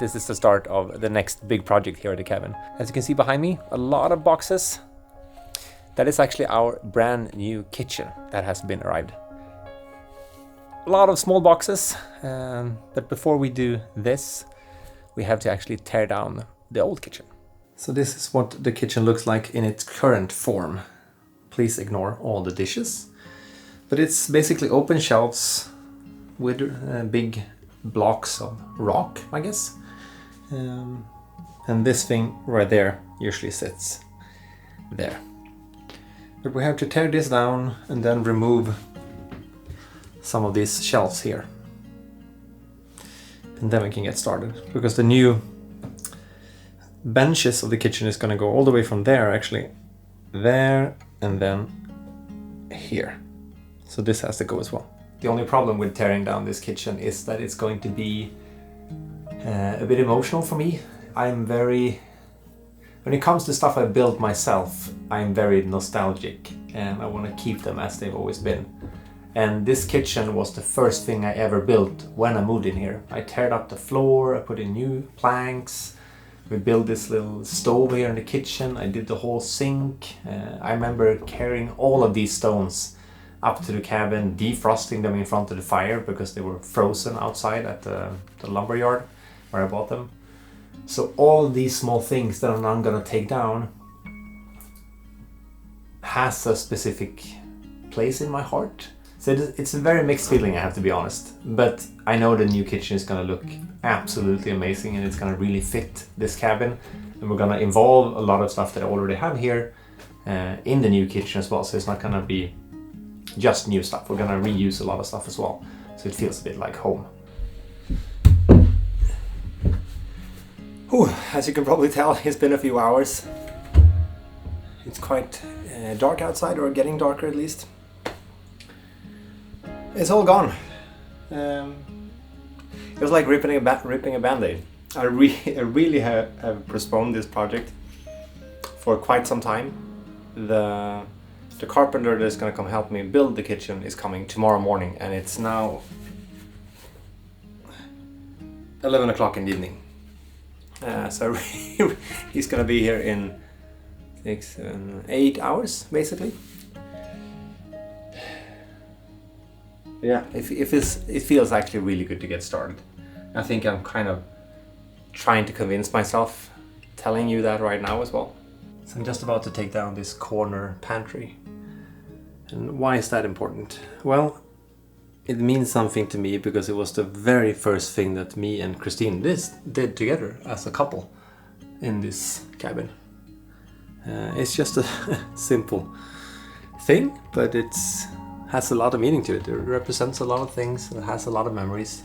this is the start of the next big project here at the cabin. As you can see behind me, a lot of boxes. That is actually our brand new kitchen that has been arrived. A lot of small boxes, but before we do this, we have to actually tear down the old kitchen. So this is what the kitchen looks like in its current form. Please ignore all the dishes. But it's basically open shelves with big blocks of rock, I guess. And this thing right there usually sits there. But we have to tear this down and then remove some of these shelves here. And then we can get started, because the new benches of the kitchen is going to go all the way from there, actually, there, and then here. So this has to go as well. The only problem with tearing down this kitchen is that it's going to be a bit emotional for me. When it comes to stuff I built myself, I'm very nostalgic and I want to keep them as they've always been. And this kitchen was the first thing I ever built when I moved in here. I teared up the floor, I put in new planks, we built this little stove here in the kitchen, I did the whole sink. I remember carrying all of these stones up to the cabin, defrosting them in front of the fire because they were frozen outside at the lumber yard where I bought them. So all of these small things that I'm now gonna take down has a specific place in my heart. So it's a very mixed feeling, I have to be honest. But I know the new kitchen is gonna look absolutely amazing and it's gonna really fit this cabin. And we're gonna involve a lot of stuff that I already have here in the new kitchen as well. So it's not gonna be just new stuff. We're gonna reuse a lot of stuff as well. So it feels a bit like home. Whew, as you can probably tell, it's been a few hours. It's quite dark outside, or getting darker at least. It's all gone. It was like ripping a band-aid. I really have postponed this project for quite some time. The carpenter that's gonna come help me build the kitchen is coming tomorrow morning, and it's now 11 o'clock in the evening. So he's gonna be here in 8 hours, basically. Yeah, it feels actually really good to get started. I think I'm kind of trying to convince myself, telling you that right now as well. So I'm just about to take down this corner pantry. And why is that important? Well, it means something to me because it was the very first thing that me and Christine did together as a couple in this cabin. It's just a simple thing, but it has a lot of meaning to it. It represents a lot of things, it has a lot of memories.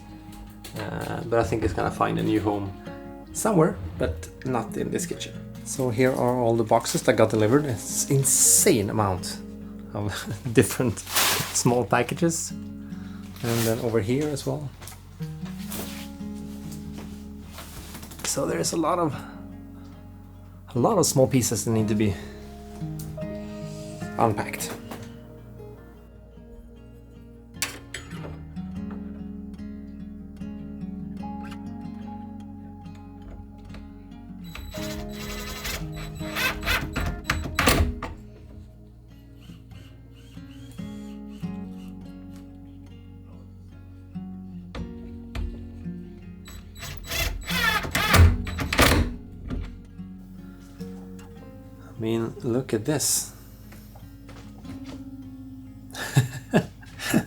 But I think it's gonna find a new home somewhere, but not in this kitchen. So here are all the boxes that got delivered. It's an insane amount of different small packages. And then over here as well. So there's a lot of small pieces that need to be unpacked. I mean, look at this.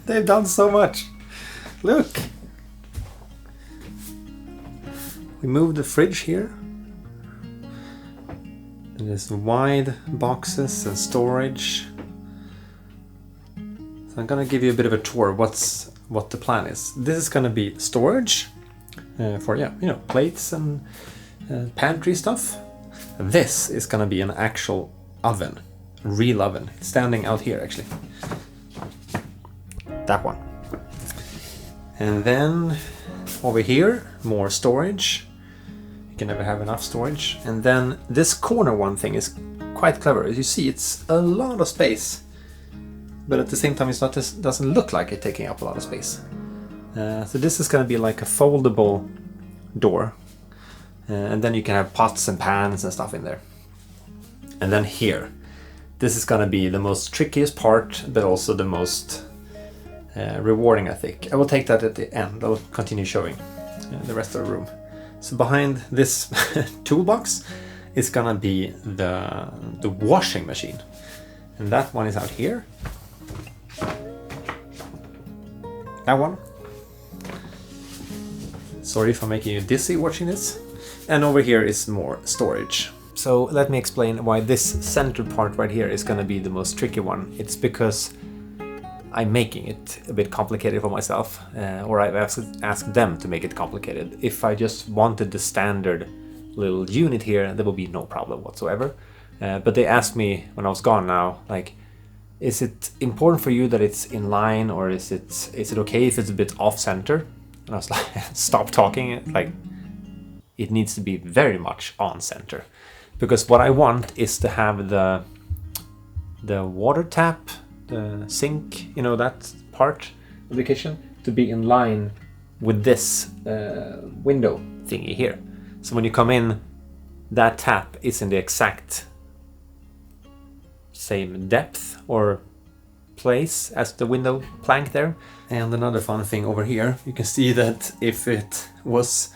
They've done so much. Look. We moved the fridge here. There's wide boxes and storage. So I'm gonna give you a bit of a tour of what the plan is. This is gonna be storage for plates and pantry stuff. This is gonna be an actual oven, a real oven. It's standing out here actually. That one. And then over here, more storage. You can never have enough storage. And then this corner one thing is quite clever. As you see, it's a lot of space, but at the same time, doesn't look like it taking up a lot of space. So this is gonna be like a foldable door. And then you can have pots and pans and stuff in there. And then here, this is gonna be the most trickiest part, but also the most rewarding, I think. I will take that at the end. I will continue showing the rest of the room. So behind this toolbox is gonna be the washing machine. And that one is out here. That one. Sorry if I'm making you dizzy watching this. And over here is more storage. So let me explain why this center part right here is gonna be the most tricky one. It's because I'm making it a bit complicated for myself, or I've asked them to make it complicated. If I just wanted the standard little unit here, there would be no problem whatsoever. But they asked me when I was gone now, like, is it important for you that it's in line, or is it okay if it's a bit off center? And I was like, stop talking, like, it needs to be very much on center. Because what I want is to have the water tap, the sink, you know, that part of the kitchen, to be in line with this window thingy here. So when you come in, that tap is in the exact same depth or place as the window plank there. And another fun thing over here, you can see that if it was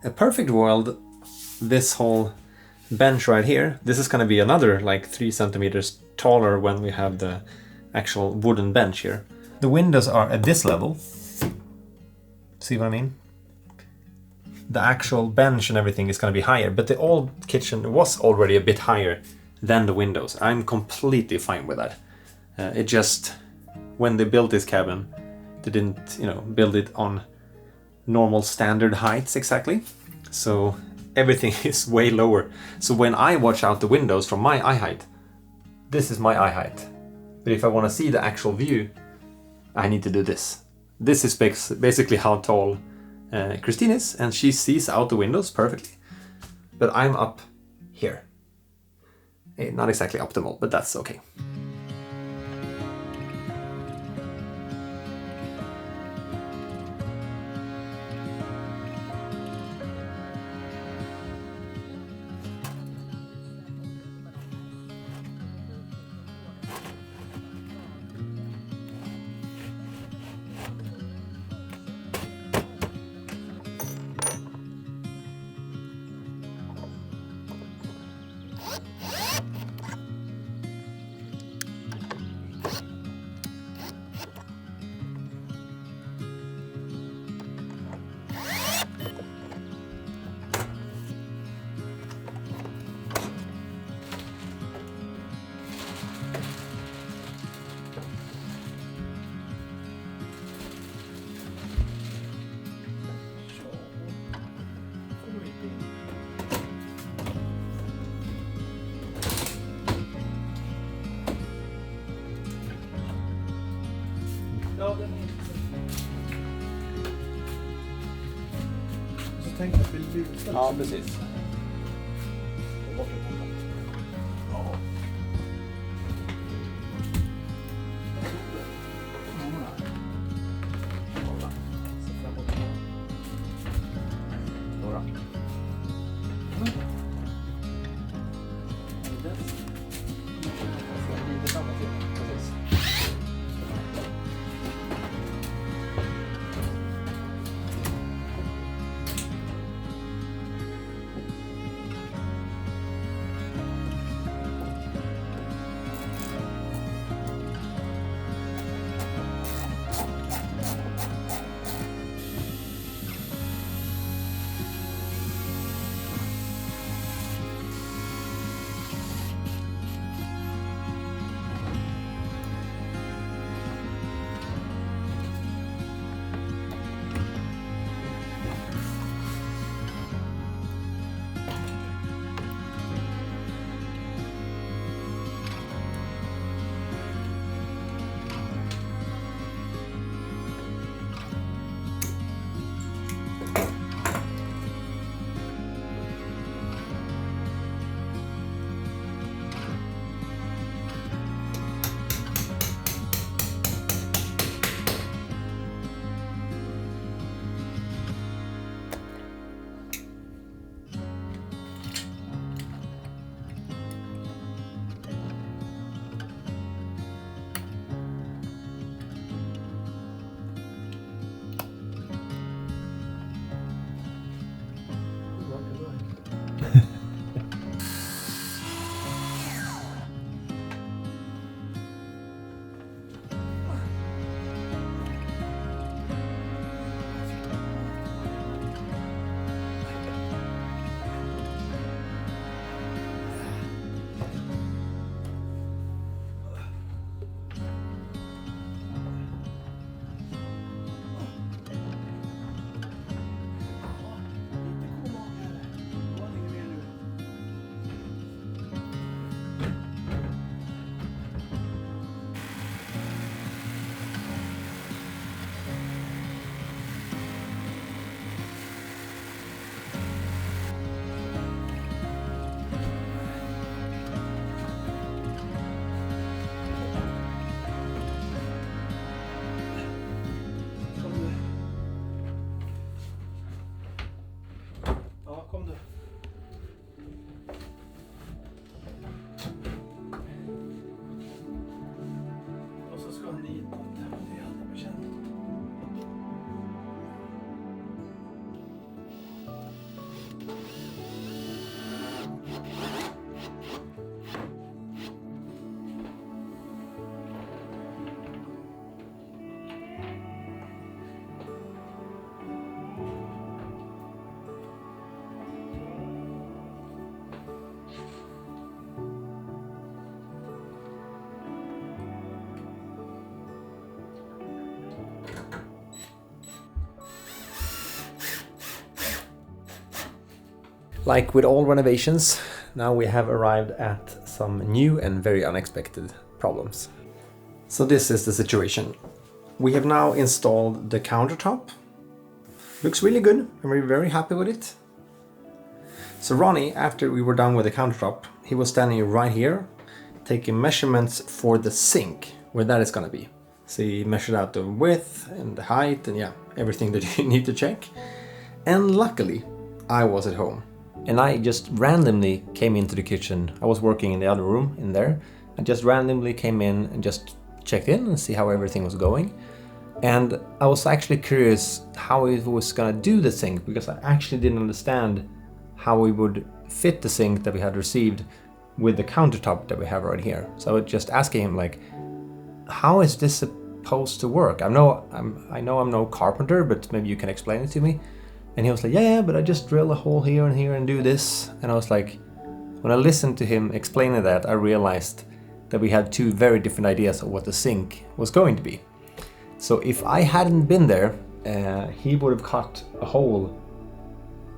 a perfect world, this whole bench right here, this is going to be another like 3 centimeters taller when we have the actual wooden bench here. The windows are at this level. See what I mean? The actual bench and everything is going to be higher, but the old kitchen was already a bit higher than the windows. I'm completely fine with that. It just, when they built this cabin, they didn't, you know, build it on normal standard heights exactly. So everything is way lower. So when I watch out the windows from my eye height, this is my eye height. But if I want to see the actual view, I need to do this. This is basically how tall Christine is, and she sees out the windows perfectly. But I'm up here. Not exactly optimal, but that's okay. Så tänk att vi lutar. Ja, precis. Like with all renovations, now we have arrived at some new and very unexpected problems. So this is the situation. We have now installed the countertop. Looks really good, and we're very happy with it. So Ronnie, after we were done with the countertop, he was standing right here, taking measurements for the sink, where that is gonna be. So he measured out the width and the height and yeah, everything that you need to check. And luckily, I was at home. And I just randomly came into the kitchen. I was working in the other room in there. I just randomly came in and just checked in and see how everything was going. And I was actually curious how it was gonna do the sink, because I actually didn't understand how we would fit the sink that we had received with the countertop that we have right here. So I was just asking him, like, how is this supposed to work? I know I'm no carpenter, but maybe you can explain it to me. And he was like, yeah, but I just drill a hole here and do this. And I was like, when I listened to him explaining that, I realized that we had two very different ideas of what the sink was going to be. So if I hadn't been there, he would have cut a hole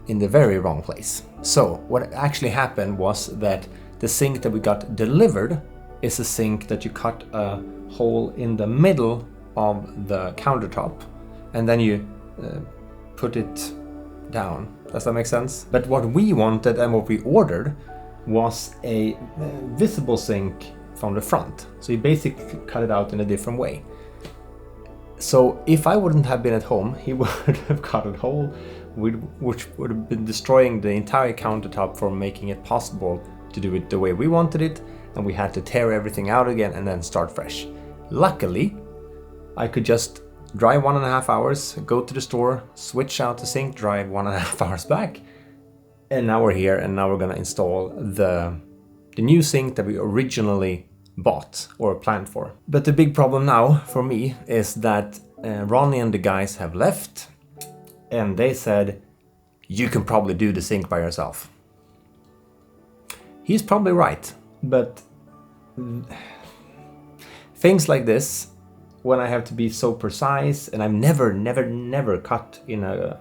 in the very wrong place. So what actually happened was that the sink that we got delivered is a sink that you cut a hole in the middle of the countertop, and then you put it down. Does that make sense? But what we wanted and what we ordered was a visible sink from the front. So you basically cut it out in a different way. So if I wouldn't have been at home, he would have cut a hole, which would have been destroying the entire countertop for making it possible to do it the way we wanted it, and we had to tear everything out again and then start fresh. Luckily, I could just drive 1.5 hours, go to the store, switch out the sink, drive 1.5 hours back, and now we're here, and now we're gonna install the new sink that we originally bought or planned for. But the big problem now for me is that Ronnie and the guys have left, and they said, you can probably do the sink by yourself. He's probably right, but things like this, when I have to be so precise, and I've never cut in a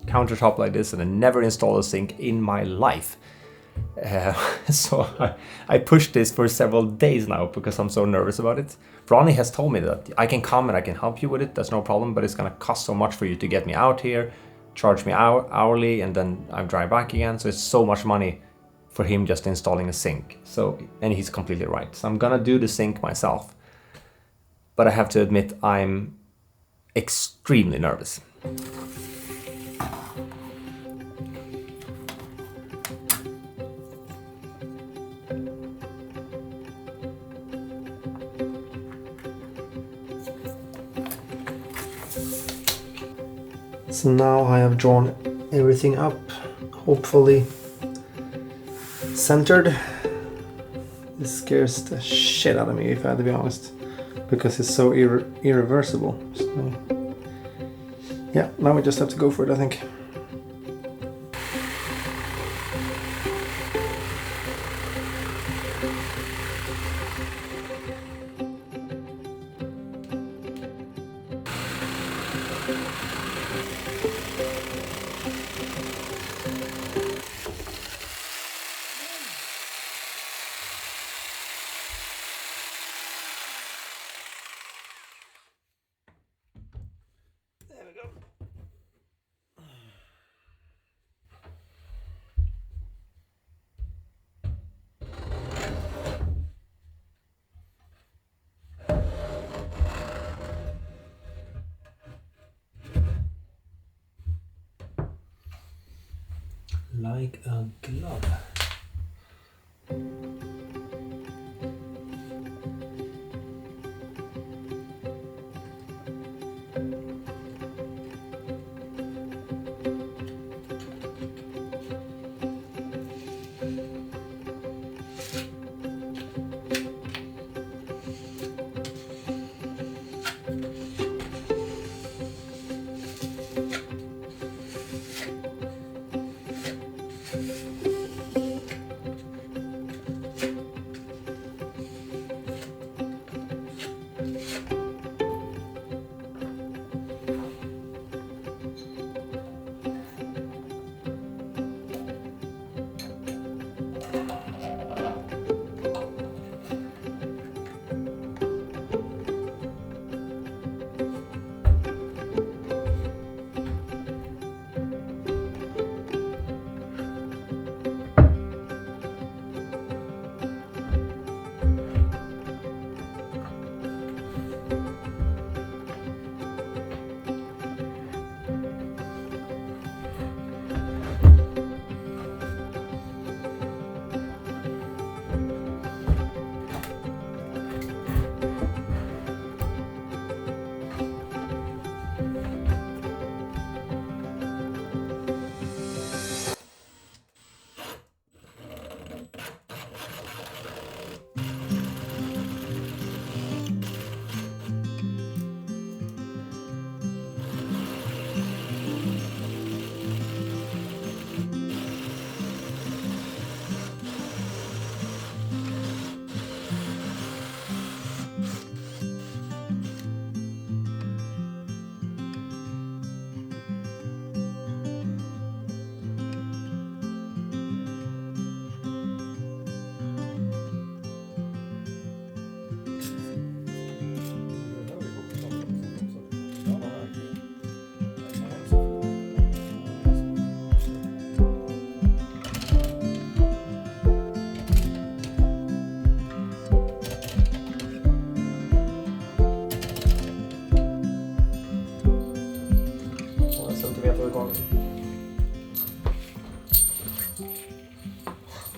countertop like this, and I never installed a sink in my life. So I pushed this for several days now because I'm so nervous about it. Ronnie has told me that I can come and I can help you with it, that's no problem, but it's gonna cost so much for you to get me out here, charge me hourly, and then I drive back again. So it's so much money for him just installing a sink. So, and he's completely right. So I'm gonna do the sink myself. But I have to admit, I'm extremely nervous. So now I have drawn everything up, hopefully centered. This scares the shit out of me, if I had to be honest, because it's so irreversible. So, yeah, now we just have to go for it, I think. Like a glove.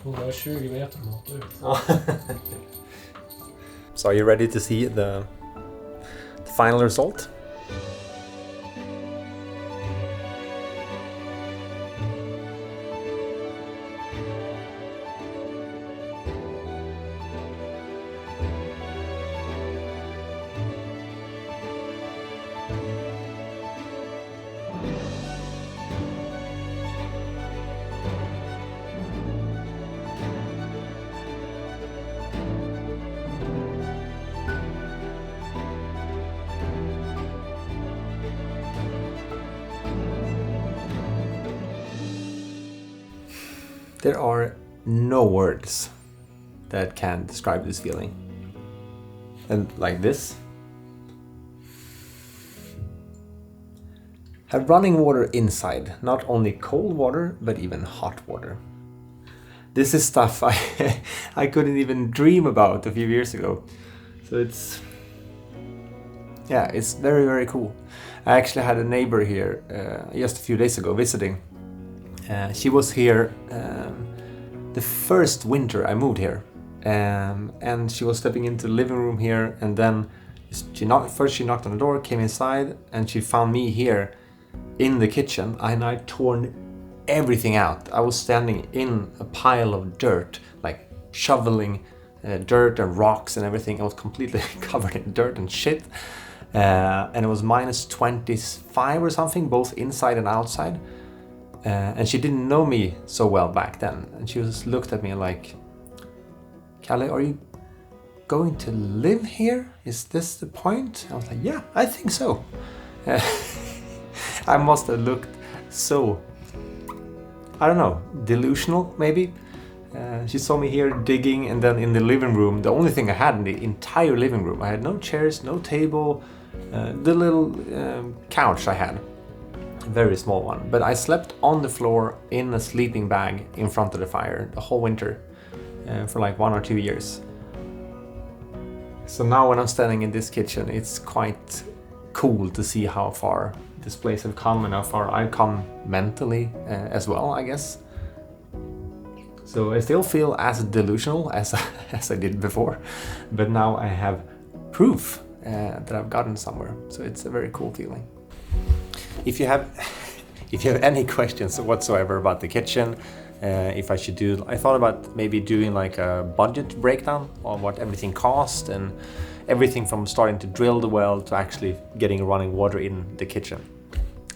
120 meter måste ut. So are you ready to see the final result? There are no words that can describe this feeling. And like this. Have running water inside, not only cold water, but even hot water. This is stuff I couldn't even dream about a few years ago. So it's very, very cool. I actually had a neighbor here just a few days ago visiting. She was here the first winter I moved here, and she was stepping into the living room here, and then she knocked on the door, came inside, and she found me here in the kitchen, and I torn everything out. I was standing in a pile of dirt, like shoveling dirt and rocks and everything. I was completely covered in dirt and shit, and it was minus 25 or something, both inside and outside. And she didn't know me so well back then, and she just looked at me like, Kalle, are you going to live here? Is this the point? I was like, yeah, I think so. I must have looked so, I don't know, delusional maybe. She saw me here digging, and then in the living room, the only thing I had in the entire living room, I had no chairs, no table, the little couch I had. Very small one, but I slept on the floor in a sleeping bag in front of the fire the whole winter for like 1 or 2 years. So now when I'm standing in this kitchen, it's quite cool to see how far this place has come and how far I've come mentally as well, I guess. So I still feel as delusional as I did before, but now I have proof that I've gotten somewhere. So it's a very cool feeling. If you have any questions whatsoever about the kitchen, if I should do, I thought about maybe doing like a budget breakdown on what everything cost and everything from starting to drill the well to actually getting running water in the kitchen.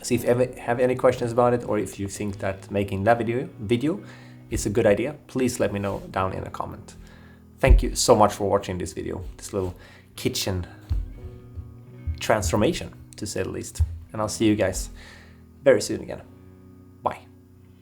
So if you ever have any questions about it, or if you think that making that video is a good idea, please let me know down in a comment. Thank you so much for watching this video, this little kitchen transformation, to say the least. And I'll see you guys very soon again.